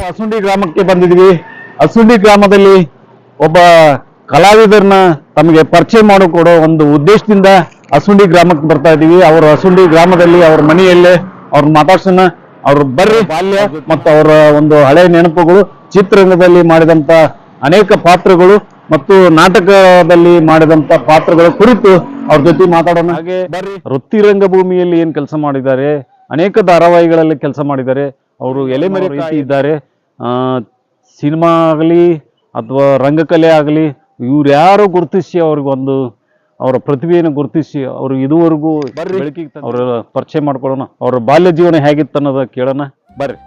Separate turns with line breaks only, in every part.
ಅಸುಂಡಿ ಗ್ರಾಮಕ್ಕೆ ಬಂದಿದ್ವಿ. ಅಸುಂಡಿ ಗ್ರಾಮದಲ್ಲಿ ಒಬ್ಬ ಕಲಾವಿದರನ್ನ ತಮಗೆ ಪರಿಚಯ ಮಾಡಿಕೊಡೋ ಒಂದು ಉದ್ದೇಶದಿಂದ ಅಸುಂಡಿ ಗ್ರಾಮಕ್ಕೆ ಬರ್ತಾ ಇದೀವಿ. ಅವರು ಅಸುಂಡಿ ಗ್ರಾಮದಲ್ಲಿ ಅವ್ರ ಮನೆಯಲ್ಲೇ ಅವ್ರನ್ನ ಮಾತಾಡ್ಸೋಣ. ಅವ್ರ ಬರ್ರಿ ಬಾಲ್ಯ ಮತ್ತು ಅವರ ಒಂದು ಹಳೆ ನೆನಪುಗಳು, ಚಿತ್ರರಂಗದಲ್ಲಿ ಮಾಡಿದಂತ ಅನೇಕ ಪಾತ್ರಗಳು ಮತ್ತು ನಾಟಕದಲ್ಲಿ ಮಾಡಿದಂತ ಪಾತ್ರಗಳ ಕುರಿತು ಅವ್ರ ಜೊತೆ ಮಾತಾಡೋಣ. ಹಾಗೆ ಬರ್ರಿ, ವೃತ್ತಿ ರಂಗಭೂಮಿಯಲ್ಲಿ ಏನ್ ಕೆಲಸ ಮಾಡಿದ್ದಾರೆ, ಅನೇಕ ಧಾರಾವಾಹಿಗಳಲ್ಲಿ ಕೆಲಸ ಮಾಡಿದ್ದಾರೆ. ಅವರು ಎಲೆಮರೆ ರೀತಿ ಇದ್ದಾರೆ. ಸಿನಿಮಾ ಆಗಲಿ ಅಥವಾ ರಂಗಕಲೆ ಆಗಲಿ ಇವ್ರು ಯಾರು ಗುರುತಿಸಿ ಅವ್ರಿಗೊಂದು ಅವರ ಪ್ರತಿಭೆಯನ್ನು ಗುರುತಿಸಿ ಅವರು ಇದುವರೆಗೂ ಬೆಳಕಿಗೆ ಅವರ ಪರಿಚಯ ಮಾಡ್ಕೊಳ್ಳೋಣ. ಅವರ ಬಾಲ್ಯ ಜೀವನ ಹೇಗಿತ್ತು ಅನ್ನೋದ ಕೇಳೋಣ ಬರ್ರಿ.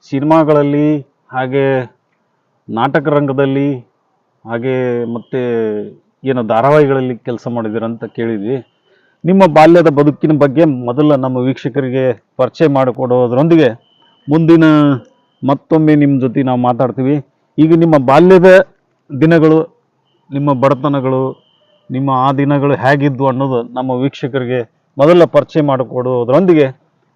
ಸಿನಿಮಾಗಳಲ್ಲಿ ಹಾಗೆ ನಾಟಕ ರಂಗದಲ್ಲಿ ಹಾಗೆ ಮತ್ತೆ ಏನು ಧಾರಾವಾಹಿಗಳಲ್ಲಿ ಕೆಲಸ ಮಾಡಿದ್ದೀರಂತ ಕೇಳಿದ್ವಿ. ನಿಮ್ಮ ಬಾಲ್ಯದ ಬದುಕಿನ ಬಗ್ಗೆ ಮೊದಲ ನಮ್ಮ ವೀಕ್ಷಕರಿಗೆ ಪರಿಚಯ ಮಾಡಿಕೊಡೋದ್ರೊಂದಿಗೆ ಮುಂದಿನ ಮತ್ತೊಮ್ಮೆ ನಿಮ್ಮ ಜೊತೆ ನಾವು ಮಾತಾಡ್ತೀವಿ. ಈಗ ನಿಮ್ಮ ಬಾಲ್ಯದ ದಿನಗಳು, ನಿಮ್ಮ ಬಡತನಗಳು, ನಿಮ್ಮ ಆ ದಿನಗಳು ಹೇಗಿದ್ವು ಅನ್ನೋದು ನಮ್ಮ ವೀಕ್ಷಕರಿಗೆ ಮೊದಲ ಪರಿಚಯ ಮಾಡಿಕೊಡೋದ್ರೊಂದಿಗೆ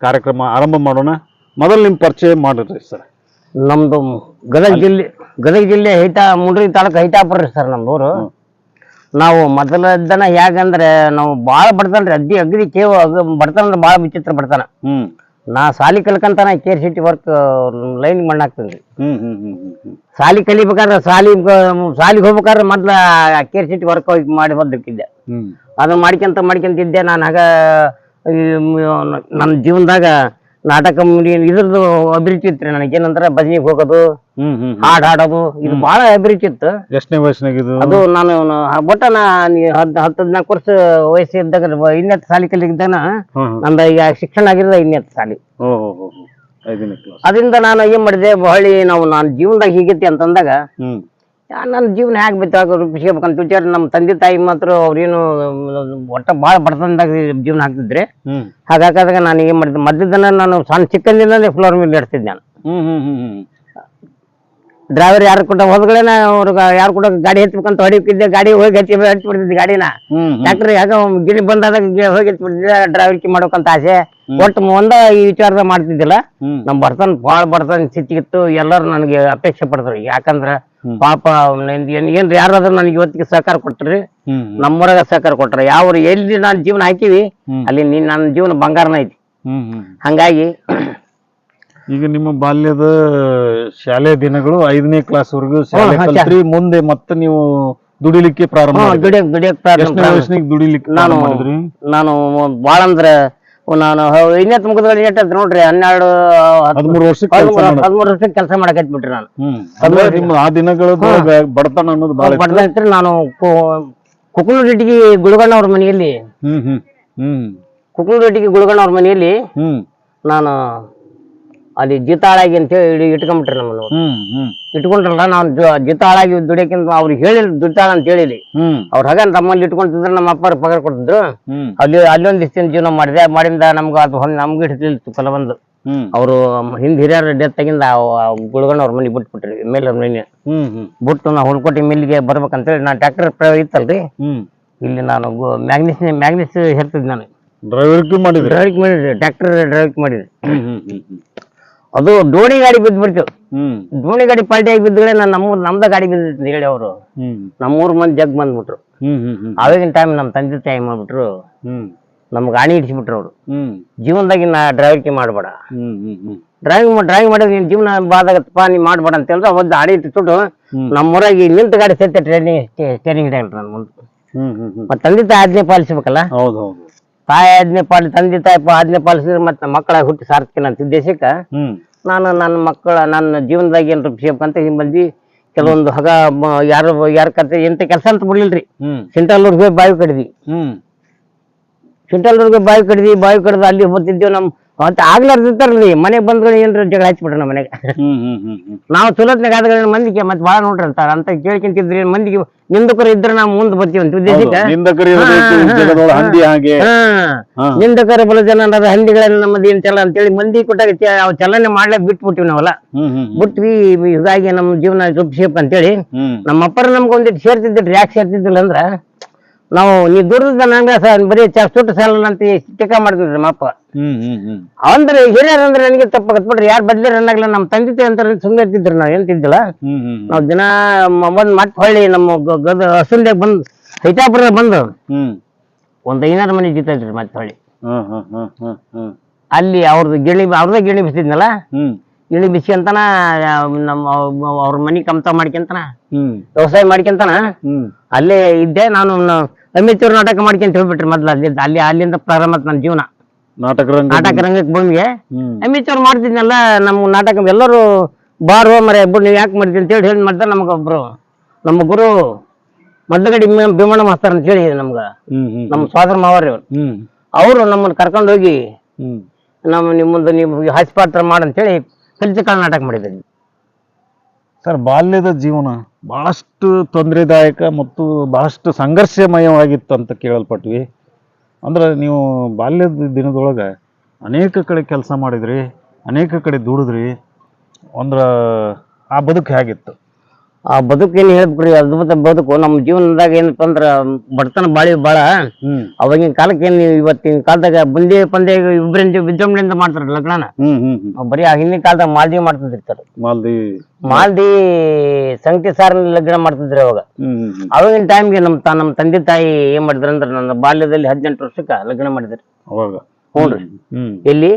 ಕಾರ್ಯಕ್ರಮ ಆರಂಭ ಮಾಡೋಣ. ಮೊದಲು ನಿಮ್ಮ ಪರಿಚಯ ಮಾಡಿರಿ ಸರ್.
ನಮ್ದು ಗದಗ ಜಿಲ್ಲೆ ಮುಂಡ್ರಿ ತಾಲೂಕು ಹೈತಾಪುರ ಸರ್ ನಮ್ದೂರು. ನಾವು ಮೊದಲದನ ಹೇಗಂದ್ರೆ ನಾವು ಭಾಳ ಬಡತನ್ರಿ, ಅಗ್ದಿ ಕೇವ ಬಡತನ ಅಂದ್ರೆ ಭಾಳ ವಿಚಿತ್ರ ಬಡತನ. ನಾ ಸಾಲಿ ಕಲ್ಕಂತಾನ ಕೇರ್ ಸಿಟಿ ವರ್ಕ್ ಲೈನ್ ಮಣ್ಣಾಗ್ತದ್ರಿ. ಸಾಲಿ ಕಲಿಬೇಕಾದ್ರೆ ಸಾಲಿಗೆ ಹೋಗ್ಬೇಕಾದ್ರೆ ಮೊದ್ಲ ಕೇರ್ ಸಿಟಿ ವರ್ಕ್ ಮಾಡಿ ಬಂದಿರ್ತಿದ್ದೆ. ಅದನ್ನ ಮಾಡ್ಕೊಂತಿದ್ದೆ. ನಾನು ಆಗ ನನ್ನ ಜೀವನದಾಗ ನಾಟಕ ಇದ್ರದ್ದು ಅಭಿರುಚಿ ಇತ್ತು ರೀ. ನನಗೇನಂದ್ರೆ ಭಜನೆಗೆ ಹೋಗೋದು, ಹಾಡು ಹಾಡೋದು, ಇದು ಬಹಳ ಅಭಿರುಚಿ ಇತ್ತು.
ಎಷ್ಟನೇ ವಯಸ್ಸಿನಾಗ ಅದು?
ನಾನು ಒಟ್ಟ 14 ವರ್ಷ ವಯಸ್ಸಿದ್ದಾಗ 5ನೇ ಸಾಲಿ ಕಲಿಗಿದ್ದಾನ ನಂದ ಈಗ ಶಿಕ್ಷಣ ಆಗಿರೋದು 5ನೇ ಸಾಲಿ. ಅದರಿಂದ ನಾನು ಏನ್ ಮಾಡಿದೆ, ಹೊಳ್ಳಿ ನಾನು ಜೀವನದಾಗ ಹೀಗೈತಿ ಅಂತಂದಾಗ ನನ್ನ ಜೀವನ ಹೇಗೆ ಬಿತ್ತು ರೂಪಿಸ್ಕೋಬೇಕಂತ ವಿಚಾರ. ನಮ್ಮ ತಂದೆ ತಾಯಿ ಮಾತ್ರ ಅವ್ರೇನು ಒಟ್ಟ ಭಾಳ ಬಡತನದಾಗ ಜೀವನ ಹಾಕ್ತಿದ್ರೆ. ಹಾಗಾದಾಗ ನಾನು ಏನ್ ಮಾಡಿದ್ದೆ, ಮೊದಲಿದ್ದನ ನಾನು ಸಣ್ಣ ಚಿಕ್ಕಂದಿನ ಫ್ಲೋರ್ ಮೇಲೆ ನಡೆಸ್ತಿದ್ದೆ. ನಾನು ಡ್ರೈವರ್ ಯಾರು ಕೊಟ್ಟ ಹೋದ್ಗಳೇನ ಅವ್ರಿಗೆ ಯಾರು ಕೂಡ ಗಾಡಿ ಹತ್ಬೇಕಂತ ಹೊಡಿತಿದ್ದೆ. ಗಾಡಿ ಹೋಗಿ ಹಚ್ಚಿಬಿಡ್ತಿದ್ದೆ ಗಾಡಿನ. ಯಾಕ್ರಿ ಯಾಕ ಗಿಳಿ ಬಂದಾಗ ಹೋಗಿ ಹಚ್ಚಿಬಿಡ್ತಿದ್ದೆ. ಡ್ರೈವರ್ಕಿ ಮಾಡ್ಬೇಕಂತ ಆಸೆ. ಒಟ್ಟು ಒಂದ ಈ ವಿಚಾರದ ಮಾಡ್ತಿದ್ದಿಲ್ಲ. ನಮ್ ಬಡತನ ಭಾಳ ಬಡತನ ಸ್ಥಿತಿಗಿತ್ತು. ಎಲ್ಲರೂ ನನಗೆ ಅಪೇಕ್ಷೆ ಪಡ್ತಾರೆ. ಯಾಕಂದ್ರ ಪಾಪ ಏನ್ರಿ ಯಾರಾದ್ರೂ ನನಗೆ ಇವತ್ತಿಗೆ ಸಹಕಾರ ಕೊಟ್ರಿ, ನಮ್ಮೂರಾಗ ಸಹಕಾರ ಕೊಟ್ರ. ಯಾವ ಎಲ್ಲಿ ನಾನು ಜೀವನ ಹಾಕಿವಿ ಅಲ್ಲಿ ನನ್ನ ಜೀವನ ಬಂಗಾರನ ಐತಿ. ಹಂಗಾಗಿ
ಈಗ ನಿಮ್ಮ ಬಾಲ್ಯದ ಶಾಲೆ ದಿನಗಳು 5ನೇ ಕ್ಲಾಸ್ ವರೆಗೂ ಶಾಲೆ ಕಲ್ತ್ರಿ. ಮುಂದೆ ಮತ್ತೆ ನೀವು ದುಡಿಲಿಕ್ಕೆ ಪ್ರಾರಂಭ ದುಡಿಲಿಕ್ಕೆ
ನಾನು ಬಾಳ ಅಂದ್ರ ನಾನು 5ನೇ ಮುಗಿದ್ರಲ್ಲಿ ಎಷ್ಟ ನೋಡ್ರಿ 13 ವರ್ಷಕ್ಕೆ ಕೆಲಸ ಮಾಡಕತ್ಬಿಟ್ರಿ. ನಾನು
ಆ ದಿನಗಳ ಬಡತನ ಅನ್ನೋದು
ಬಡತನ ಇತ್ತು. ನಾನು ಕುಕ್ಕನೂರೊಟ್ಟಿಗೆ ಗುಳಗಣ್ಣ ಅವ್ರ ಮನೆಯಲ್ಲಿ ಗುಳಗಣ್ಣ ಅವ್ರ ಮನೆಯಲ್ಲಿ ನಾನು ಅಲ್ಲಿ ಜೀತಾಳಾಗಿ ಅಂತ ಹೇಳಿ ಇಟ್ಕೊಂಡ್ಬಿಟ್ರಿ. ನಮ್ಮನ್ನು ಇಟ್ಕೊಂಡ್ರಲ್ಲ, ನಾನು ಜೀತಾಳಾಗಿ ದುಡಿಯಕ್ಕಿಂತ ಅವ್ರಿಗೆ ಹೇಳಿಲ್ಲ ದುಡಿತಾಳ ಅಂತ ಹೇಳಿಲಿ. ಅವ್ರ ಹಾಗ ನಮ್ಮಲ್ಲಿ ಇಟ್ಕೊಂತಿದ್ರೆ ನಮ್ಮ ಅಪ್ಪ ಪಗಾರ ಕೊಡ್ತಿದ್ರು. ಅಲ್ಲೊಂದ್ ದಿನ ಜೀವನ ಮಾಡಿದ ನಮ್ಗ ಅದು ನಮ್ಗೆ ಹಿಡಿತಿತ್ತು ಕೆಲವೊಂದು. ಅವರು ಹಿರಿಯರ ಡೆತ್ ಆಗಿಂದ ಗುಳಗಣ್ಣ ಅವ್ರ ಮನೆಗೆ ಬಿಟ್ಬಿಟ್ರಿ. ಮೇಲೆ ಮನೆ ಬಿಟ್ಟು ನಾ ಹುಲ್ಕೋಟಿ ಮಿಲ್ಲಿಗೆ ಬರ್ಬೇಕಂತೇಳಿ ನಾನು ಟ್ರ್ಯಾಕ್ಟರ್ ಇತ್ತಲ್ರಿ ಇಲ್ಲಿ ನಾನು ಮ್ಯಾಗ್ನಿಸ್ ಹೇಳ್ತಿದ್ದೆ. ನಾನು
ಡ್ರೈವರ್ಗೆ ಮಾಡಿದ್ರಿ,
ಟ್ರ್ಯಾಕ್ಟರ್ ಡ್ರೈವರ್ ಮಾಡಿದ್ರಿ. ಅದು ಡೋಣಿ ಗಾಡಿ ಬಿದ್ದ್ಬಿಡ್ತು. ಡೋಣಿ ಗಾಡಿ ಪಲ್ಟಿ ಆಗಿ ಬಿದ್ದರೆ ನಮ್ದ ಗಾಡಿ ಬಿದ್ದಿತ್ತು ಹೇಳಿ ಅವರು ನಮ್ಮೂರ್ ಮಂದಿ ಜಗ್ ಬಂದ್ಬಿಟ್ರು. ಅವಾಗಿನ ಟೈಮ್ ನಮ್ ತಂದೆ ತಾಯಿ ಮಾಡ್ಬಿಟ್ರು, ನಮ್ಗೆ ಗಾಣಿ ಇಡಿಸ್ಬಿಟ್ರು ಅವ್ರು. ಜೀವನದಾಗಿ ನಾ ಡ್ರೈವರ್ಗೆ ಮಾಡ್ಬೇಡ, ಡ್ರೈವಿಂಗ್ ಮಾಡಿದ್ರೆ ನಿನ್ ಜೀವನ ಬಾದಾಗತ್ತಪ್ಪ, ನೀ ಮಾಡ್ಬೇಡ ಅಂತ ಹೇಳಿದ್ರೆ ಒಂದು ಗಾಡಿ ಇಟ್ಬಿಟ್ಟು ನಮ್ಮೂರಾಗಿ ನಿಂತ ಗಾಡಿ ಸಹಿತ ಸ್ಟೇರಿಂಗ್ ಹಿಡಿಯಲ್ರಿ ನನ್ ಮುಂದೆ. ಮತ್ತೆ ತಂದೆ ತಾಯಿ ಆಜ್ಞೆ ಪಾಲಿಸ್ಬೇಕಲ್ಲ. ತಾಯಿ ಆಜ್ಞೆ ತಂದೆ ತಾಯಿ ಆಜ್ಞೆ ಪಾಲಿಸಿದ್ರೆ ಮತ್ತೆ ಮಕ್ಕಳಾಗಿ ಹುಟ್ಟಿ ಸಾರ್ಥಕ ಅಂತ ಉದ್ದೇಶಕ್ಕ ನಾನು ನನ್ನ ಜೀವನದಾಗ ಏನ್ ರೂಪಿಸ್ಬೇಕಂತ ಹಿಂಬಂದಿ ಕೆಲವೊಂದು ಹಗ ಯಾರ ಕತೆ ಎಂತ ಕೆಲಸ ಅಂತ ಬಿಡ್ಲಿಲ್ರಿ. ಸಿಂಟಲ್ಲೂರ್ಗೆ ಬಾವಿ ಕಡಿದ್ವಿ, ಬಾವಿ ಕಡ್ದು ಅಲ್ಲಿ ಬರ್ತಿದ್ದೇವ್. ನಮ್ ಮತ್ತೆ ಆಗ್ಲಾರ್ದಿರ್ತಾರಲ್ರಿ ಮನೆಗ್ ಬಂದ್ಗಳು ಏನ್ರ ಜಗಳ ಹಚ್ಬಿಟ್ರ ನಮ್ಮ ಮನೆಗೆ. ನಾವು ಚಲೋತ್ನಾಗ ಆದ ಮಂದಿಗೆ ಮತ್ತೆ ಬಾಳ ನೋಡ್ರಿ ಅಂತ ಕೇಳ್ಕೊಂತಿದ್ರಿ. ಮಂದಿಗೆ ನಿಂದಕರು ಇದ್ರೆ ನಾವು ಮುಂದ್ ಬರ್ತೀವಿ ಅಂತ ಉದ್ದೇಶಕ್ಕೆ. ನಿಂದಕರ ಬಲ ಜನ ಹಂದಿಗಳೆಲ್ಲ ನಮ್ಮದು ಏನ್ ಚಲ ಅಂತೇಳಿ ಮಂದಿ ಕೊಟ್ಟಾಗ ಅವ್ ಚಲನೆ ಮಾಡ್ಲೇ ಬಿಟ್ಬಿಟ್ಟಿವಿ ನಾವೆಲ್ಲ. ಬಿಟ್ವಿ. ಹೀಗಾಗಿ ನಮ್ ಜೀವನ ರೂಪಿಸೇಪ್ ಅಂತೇಳಿ ನಮ್ಮ ಅಪ್ಪರ ನಮ್ಗೆ ಒಂದಿಟ್ಟು ಸೇರ್ತಿದ್ರಿ. ಯಾಕೆ ಸೇರ್ತಿದ್ದಿಲ್ಲ ಅಂದ್ರ ನಾವು ನೀ ದುಡ್ದ ನಂಗ ಬರೀ ಸುಟ್ಟು ಸಾಲ ಅಂತ ಟೀಕಾ ಮಾಡ್ತಿದ್ರಿ ನಮ್ಮಪ್ಪ. ಅಂದ್ರೆ ಹಿರಿಯರ್ ಅಂದ್ರೆ ನನಗೆ ತಪ್ಪಾಗತ್ ಬಿಡ್ರಿ. ಯಾರು ಬದ್ಲಿರ ಅನ್ನಾಗ್ಲ ನಮ್ ತಂದಿತೆ ಅಂತ ಸುಮ್ಮನೆ ಇರ್ತಿದ್ರಿ. ನಾವ್ ಏನ್ತಿದ್ದಿಲ್ಲ. ನಾವ್ ದಿನ ಬಂದ್ ಮತ್ತೆ ಹೊಳ್ಳಿ ನಮ್ಮ ಹಸುಂದಾಗ ಬಂದ್ ಹೈತಾಪುರ ಬಂದು ಒಂದ್ 500 ಮನೆ ಜಿತ್ತಿದ್ರಿ. ಮತ್ತೆ ಹೊಳ್ಳಿ ಅಲ್ಲಿ ಅವ್ರದೇ ಗಿಣಿ ಬಿಸಿದ್ನಲ್ಲ, ಗಿಣಿ ಬಿಸಿ ಅಂತಾನ ನಮ್ಮ ಅವ್ರ ಮನಿ ಕಮ್ತ ಮಾಡ್ಕೊಂತಾನ ವ್ಯವಸಾಯ ಮಾಡ್ಕೊಂತಾನ. ಅಲ್ಲೇ ಇದ್ದೆ ನಾನು. ಅಮಿತವ್ರ ನಾಟಕ ಮಾಡ್ಕೊಂತ ಹೋಗ್ಬಿಟ್ರಿ ಮೊದ್ಲು. ಅಲ್ಲಿಂದ ಪ್ರಾರಂಭ ನನ್ನ ಜೀವನ ನಾಟಕ ರಂಗಕ್ಕೆ ಬಂದ್ಗೆ. ಅಮಿತವ್ರು ಮಾಡ್ತಿದ್ನಲ್ಲ ನಮ್ ನಾಟಕ. ಎಲ್ಲರೂ ಬಾರೋ ಮರೆ ನೀವ್ ಯಾಕೆ ಮಾಡ್ತೀವಿ ಅಂತ ಹೇಳಿ ಮಾಡ್ತಾರೆ. ನಮಗೊಬ್ರು ನಮ್ಮ ಗುರು ಮಡ್ಲಗಡಿ ಭೀಮಣ್ಣ ಮಾಸ್ತರ್ ಅಂತ ಹೇಳಿ ನಮ್ಗ ನಮ್ ಸೋದರ ಮಾವರಿ ಅವರು ನಮ್ಮನ್ನ ಕರ್ಕೊಂಡು ಹೋಗಿ ನಿಮ್ಮದು ನೀವು ಹಾಸ್ಯಪಾತ್ರ ಮಾಡಂತೇಳಿ ಕಲಿತಕಾಲ ನಾಟಕ ಮಾಡಿದ್ರಿ.
ಸರ್, ಬಾಲ್ಯದ ಜೀವನ ಬಹಳಷ್ಟು ತೊಂದರೆದಾಯಕ ಮತ್ತು ಬಹಳಷ್ಟು ಸಂಘರ್ಷಮಯವಾಗಿತ್ತು ಅಂತ ಕೇಳಲ್ಪಟ್ವಿ. ಅಂದ್ರೆ ನೀವು ಬಾಲ್ಯದ ದಿನದೊಳಗೆ ಅನೇಕ ಕಡೆ ಕೆಲಸ ಮಾಡಿದ್ರಿ, ಅನೇಕ ಕಡೆ ದುಡಿದ್ರಿ. ಅಂದ್ರೆ ಆ ಬದುಕು ಹೇಗಿತ್ತು?
ಆ ಬದುಕೇನು ಹೇಳ್ಬೇಕ್ರಿ, ಅದ್ಭುತ ಬದುಕು. ನಮ್ಮ ಜೀವನದಾಗ ಏನಪ್ಪ ಅಂದ್ರ ಬಡತನ ಬಾಳ. ಅವಾಗಿನ ಕಾಲಕ್ಕೆ ಏನು ಇವತ್ತಿನ ಕಾಲದಾಗ ಬಂದೇ ಪಂದೆ ಇಬ್ಬರಿಂದ ವಿಜೃಂಭಣೆಯಿಂದ ಮಾಡ್ತಾರ ಲಗ್ನ. ಬರೀ ಆ ಹಿಂದಿನ ಕಾಲದಾಗ ಮಾಲ್ದಿ ಮಾಡ್ತಿರ್ತಾರೆ. ಮಾಲ್ದಿ ಸಂಗತಿ ಸಾರ ಲಗ್ನ ಮಾಡ್ತಿದ್ರಿ ಅವಾಗ. ಅವಾಗಿನ ಟೈಮ್ಗೆ ನಮ್ಮ ತಂದೆ ತಾಯಿ ಏನ್ ಮಾಡಿದ್ರ ಅಂದ್ರ ನನ್ನ ಬಾಲ್ಯದಲ್ಲಿ 18 ವರ್ಷಕ್ಕ ಲಗ್ನ ಮಾಡಿದ್ರಿ ಅವಾಗ. ಹ್ಞೂನ್ರಿ. ಎಲ್ಲಿ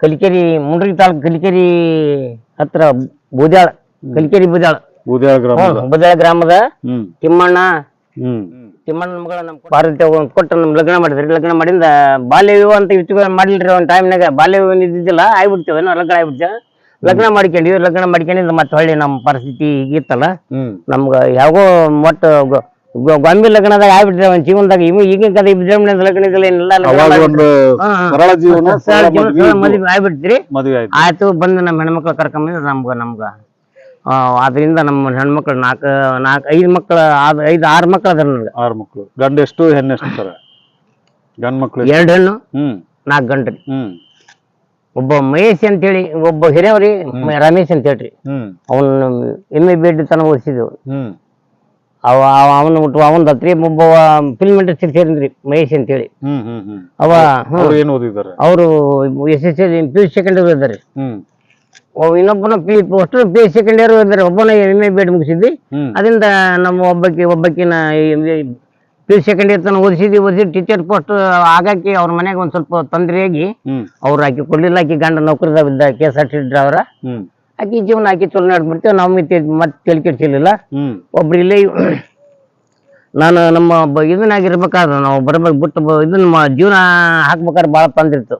ಕಲಿಕೇರಿ ಮುಂಡ್ರಿ ತಾಲೂಕು ಕಲಿಕೇರಿ ಹತ್ರ ಬೂದ್ಯಾಳ, ಕಲಿಕೇರಿ ಬೂದ್ಯಾಳ ಗ್ರಾಮದ ತಿಮ್ಮಣ್ಣ ಮಗಳ ನಮ್ ಪಾರ್ವತಿ ಕೊಟ್ಟು ನಮ್ ಲಗ್ನ ಮಾಡಿದ್ರಿ. ಲಗ್ನ ಮಾಡಿಂದ ಬಾಲ್ಯ ವಿವಾಹ ಅಂತ ಇಟ್ಟು ಮಾಡಿಲ್ರಿ. ಒಂದ್ ಟೈಮ್ನಾಗ ಬಾಲ್ಯ ವಿವಾಹ ಇದ್ದಿದ್ದಿಲ್ಲ, ಆಗ್ಬಿಡ್ತೇವೇನೋ ಲಗ್ನ ಆಗ್ಬಿಡ್ತೇವೆ. ಲಗ್ನ ಮಾಡ್ಕೊಂಡಿಂದ ಮತ್ತೆ ಹೊಳ್ಳಿ ನಮ್ಮ ಪರಿಸ್ಥಿತಿ ಹೀಗಿತ್ತಲ್ಲ, ನಮ್ಗ ಯಾವಾಗೋ ಮೊಟ್ಟ ಗೊಂಬೆ ಲಗ್ನದಾಗ ಆಗ್ಬಿಟ್ರೆ ಒಂದ್ ಜೀವನದಾಗ ಈಗಿನ ಕಡೆ ವಿಜೃಂಭಣೆ ಲಗ್ನದಲ್ಲಿ ಮದ್ವೆ ಆಗ್ಬಿಡ್ತೀರಿ. ಆಯ್ತು ಬಂದು ನಮ್ಮ ಹೆಣ್ಮಕ್ಳು ಕರ್ಕೊಂಬಂದ್ರೆ ನಮ್ಗ ಅದರಿಂದ ನಮ್ಮ ಹೆಣ್ಮಕ್ಳು 5 ಮಕ್ಳು 6 ಮಕ್ಳು ಅದಾರ ನನಗೆ.
6 ಮಕ್ಳು. ಗಂಡ ಎಷ್ಟು ಹೆಣ್ಣು ಎಷ್ಟು ಸರ್? ಗಂಡ ಮಕ್ಳು
2 ಹೆಣ್ಣು 4 ಗಂಡ್ರಿ. ಒಬ್ಬ ಮಹೇಶ್ ಅಂತೇಳಿ ಒಬ್ಬ ಹಿರಿಯವ್ರಿ ರಮೇಶ್ ಅಂತ ಹೇಳ್ರಿ. ಅವನು MA ತನ ಓದಿಸಿದೆವು. ಅವನ್ ಹತ್ರಿ ಒಬ್ಬ ಫಿಲ್ಮ್ ಇಂಡಸ್ಟ್ರಿ ಸೇರಿದ್ರಿ ಮಹೇಶ್ ಅಂತೇಳಿ. ಅವರು SSLC PU ಸೆಕೆಂಡ್ ಇಯರ್ ಇದ್ದಾರೆ. ಇನ್ನೊಬ್ಬನ PU ಸೆಕೆಂಡ್ ಇಯರ್ ಇದ್ದಾರೆ. ಒಬ್ಬನ MA ಮುಗಿಸಿದ್ವಿ. ಅದರಿಂದ ನಮ್ಮ ಒಬ್ಬಕಿನ PU ಸೆಕೆಂಡ್ ಇಯರ್ ತನಕ ಓದಿಸಿ ಟೀಚರ್ ಪೋಸ್ಟ್ ಆಗಾಕಿ ಅವ್ರ ಮನೆಗೆ ಒಂದ್ ಸ್ವಲ್ಪ ತೊಂದರೆಯಾಗಿ ಅವ್ರು ಆಕಿ ಕೊಡ್ಲಿಲ್ಲ. ಆಕಿ ಗಂಡ ನೌಕರಿದಾಗಿದ್ದ KSRTC ಡ್ರೈವರ. ಆಕಿ ಜೀವನ ಆಕಿ ಚಲೋ ನಡ್ಬಿಡ್ತೇವೆ. ನಾವು ಮತ್ತೆ ತಲೆ ಕೆಡ್ಸಿರ್ಲಿಲ್ಲ. ಒಬ್ರು ಇಲ್ಲೇ ನಾನು ನಮ್ಮ ಇದನ್ನಾಗಿರ್ಬೇಕಾದ್ರೆ ನಾವು ಬರ್ಬೇಕು ಬಿಟ್ಟು ಇದನ್ನ ಜೀವನ ಹಾಕ್ಬೇಕಾದ್ರೆ ಬಾಳ ತಂದಿರ್ತು.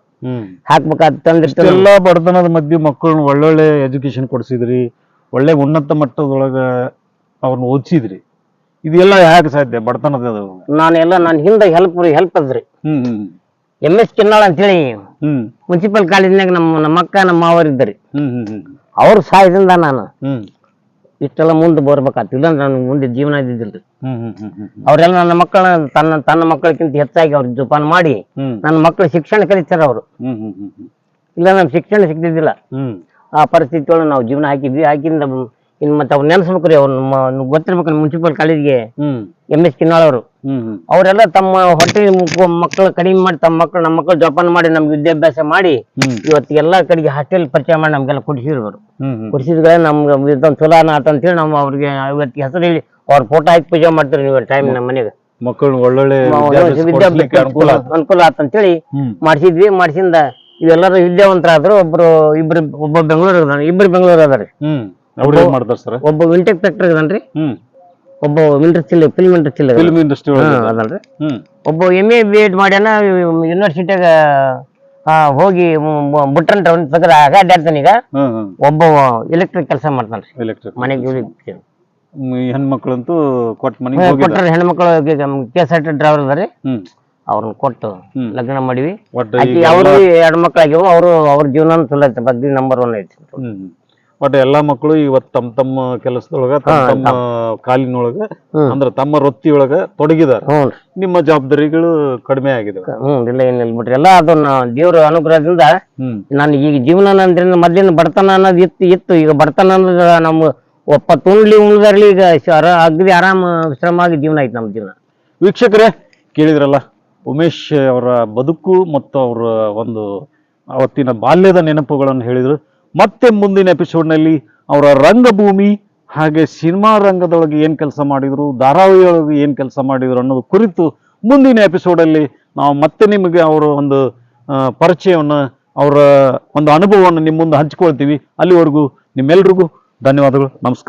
ತಂದಿರ್ತು.
ಎಲ್ಲ ಬಡತನದ ಮಧ್ಯೆ ಮಕ್ಕಳನ್ನ ಒಳ್ಳೊಳ್ಳೆ ಎಜುಕೇಶನ್ ಕೊಡ್ಸಿದ್ರಿ, ಒಳ್ಳೆ ಉನ್ನತ ಮಟ್ಟದೊಳಗ ಅವ್ರನ್ನ ಓದಿಸಿದ್ರಿ. ಇದೆಲ್ಲ ಯಾಕೆ ಸಾಧ್ಯ? ಬಡತನದ
ನಾನು ಹಿಂದೆ ಹೆಲ್ಪ್ ಅದ್ರಿ. MS ಕಿನ್ನಾಳ ಅಂತ ಹೇಳಿ ಮುನ್ಸಿಪಲ್ ಕಾಲೇಜ್ನಾಗ ನಮ್ಮ ಅಕ್ಕ ನಮ್ಮ ಮಾವರು ಇದ್ದರಿ. ಅವ್ರ ಸಹಾಯದಿಂದ ನಾನು ಇಷ್ಟೆಲ್ಲ ಮುಂದೆ ಬರ್ಬೇಕಾಗ್ತದೆ. ಇಲ್ಲಾಂದ್ರೆ ನನ್ಗೆ ಮುಂದೆ ಜೀವನ ಇದ್ದಿದ್ದಿಲ್ರಿ. ಅವ್ರೆಲ್ಲ ನನ್ನ ಮಕ್ಕಳ ತನ್ನ ಮಕ್ಕಳಕ್ಕಿಂತ ಹೆಚ್ಚಾಗಿ ಅವ್ರ ಜೋಪಾನ ಮಾಡಿ ನನ್ನ ಮಕ್ಕಳು ಶಿಕ್ಷಣ ಕಲಿತಾರ ಅವರು. ಇಲ್ಲ ನಮ್ ಶಿಕ್ಷಣ ಸಿಗ್ತಿದ್ದಿಲ್ಲ. ಆ ಪರಿಸ್ಥಿತಿ ಒಳಗೆ ನಾವು ಜೀವನ ಹಾಕಿಂದ ಇನ್ ಮತ್ತೆ ಅವ್ರು ನೆನ್ಸ್ಬೇಕ್ರಿ. ಅವ್ರು ಗೊತ್ತಿರ್ಬೇಕು ಮುನ್ಸಿಪಲ್ ಕಾಲೇಜ್ಗೆ MS ಕಿನ್ನಾಳ್ ಅವರು. ಅವರೆಲ್ಲ ತಮ್ಮ ಹೊಟ್ಟೆ ಮಕ್ಕಳು ಕಡಿಮೆ ಮಾಡಿ ನಮ್ಮ ಮಕ್ಕಳು ಜೋಪಾನ ಮಾಡಿ ನಮ್ಗೆ ವಿದ್ಯಾಭ್ಯಾಸ ಮಾಡಿ ಇವತ್ತಿಗೆಲ್ಲ ಕಡೆಗೆ ಹಾಸ್ಟೆಲ್ ಪರಿಚಯ ಮಾಡಿ ನಮ್ಗೆಲ್ಲ ಕೊಡಿಸಿದ್ರು. ಕೊಡಿಸಿದ್ರೆ ನಮ್ಗೆ ಚಲೋ ಆತ ಅಂತೇಳಿ ನಾವು ಅವ್ರಿಗೆ ಇವತ್ತಿಗೆ ಹೆಸರು ಹೇಳಿ ಅವ್ರ ಫೋಟೋ ಹಾಕಿ ಪೂಜೆ ಮಾಡ್ತಾರೆ. ನೀವು ಟೈಮ್ ನಮ್ಮ ಮನೆಗೆ
ಮಕ್ಕಳು ಒಳ್ಳೊಳ್ಳೆ
ವಿದ್ಯಾಭ್ಯಾಸ ಅನುಕೂಲ ಆತಂತೇಳಿ ಮಾಡಿಸಿಂದ ಇವೆಲ್ಲರೂ ವಿದ್ಯಾವಂತರಾದ್ರು. ಒಬ್ಬ ಬೆಂಗಳೂರು ಇಬ್ಬರು ಬೆಂಗಳೂರು ಅದಾರಿ. ಒಬ್ಬ ವಿಂಟೆಕ್ ಫ್ಯಾಕ್ಟರಿ ಅದನ್ರಿ. ಒಬ್ಬ ಫಿಲ್ಮ್ ಇಂಡಸ್ಟ್ರಿ ಅದಲ್ರಿ. ಒಬ್ಬ MA BEd ಮಾಡ್ಯಾನ ಯೂನಿವರ್ಸಿಟಿಯಾಗ ಹೋಗಿ ಬಿಟ್ರನ್ರಿ ಒಂದ್ ತಗದ ಅಡ್ಡಾಡ್ತಾನ ಈಗ. ಒಬ್ಬ ಎಲೆಕ್ಟ್ರಿಕ್ ಕೆಲಸ ಮಾಡ್ತಾನ್ರಿ
ಎಲೆಕ್ಟ್ರಿಕ್
ಮನೆಗೆ.
ಹೆಣ್ಮಕ್ಳಂತೂ ಕೊಟ್ಟ ಮನೆಗೆ
ಕೊಟ್ಟಾರ ಹೆಣ್ಮಕ್ಳು KSRT ಡ್ರೈವರ್ ಅದಾರಿ, ಅವ್ರನ್ನ ಕೊಟ್ಟು ಲಗ್ನ ಮಾಡಿವಿ. ಅವ್ರು 2 ಮಕ್ಳು ಆಗ್ಯಾವ. ಅವ್ರ ಜೀವನ ಚಲೋ ಐತಿ, ಬಗ್ಗಿ ನಂಬರ್ 1 ಐತಿ.
ಒಟ್ಟು ಎಲ್ಲಾ ಮಕ್ಕಳು ಇವತ್ತು ತಮ್ಮ ಕೆಲಸದೊಳಗ ತಮ್ಮ ಕಾಲಿನೊಳಗ ಅಂದ್ರ ತಮ್ಮ ವೃತ್ತಿಯೊಳಗ ತೊಡಗಿದಾರ. ನಿಮ್ಮ ಜವಾಬ್ದಾರಿಗಳು ಕಡಿಮೆ ಆಗಿದೆ.
ಇಲ್ಲ ಏನಿಲ್ಲ ಬಿಟ್ರಿ, ಎಲ್ಲ ಅದನ್ನ ದೇವ್ರ ಅನುಗ್ರಹದಿಂದ ನಾನು ಈಗ ಜೀವನ ನಂದ್ರಿಂದ ಮೊದ್ಲಿನ ಬಡತನ ಅನ್ನೋದು ಇತ್ತು. ಈಗ ಬಡತನ ಅನ್ನೋದು ನಮ್ಮ ತುಣ್ಲಿ ಉಳ್ದಾರ್ಲಿ ಈಗ ಅಗ್ದಿ ಆರಾಮ ವಿಶ್ರಮ ಆಗಿ ಜೀವನ ಐತಿ ನಮ್ಮ ಜೀವನ.
ವೀಕ್ಷಕರೇ ಕೇಳಿದ್ರಲ್ಲ, ಉಮೇಶ್ ಅವರ ಬದುಕು ಮತ್ತು ಅವರ ಒಂದು ಅವತ್ತಿನ ಬಾಲ್ಯದ ನೆನಪುಗಳನ್ನು ಹೇಳಿದ್ರು. ಮತ್ತೆ ಮುಂದಿನ ಎಪಿಸೋಡ್ನಲ್ಲಿ ಅವರ ರಂಗಭೂಮಿ ಹಾಗೆ ಸಿನಿಮಾ ರಂಗದೊಳಗೆ ಏನ್ ಕೆಲಸ ಮಾಡಿದ್ರು, ಧಾರಾವಾಹಿಯೊಳಗೆ ಏನ್ ಕೆಲಸ ಮಾಡಿದ್ರು ಅನ್ನೋದು ಕುರಿತು ಮುಂದಿನ ಎಪಿಸೋಡಲ್ಲಿ ನಾವು ಮತ್ತೆ ನಿಮಗೆ ಅವರ ಒಂದು ಪರಿಚಯವನ್ನ, ಅವರ ಒಂದು ಅನುಭವವನ್ನು ನಿಮ್ಮ ಮುಂದೆ ಹಂಚ್ಕೊಳ್ತೀವಿ. ಅಲ್ಲಿವರೆಗೂ ನಿಮ್ಮೆಲ್ರಿಗೂ ಧನ್ಯವಾದಗಳು. ನಮಸ್ಕಾರ.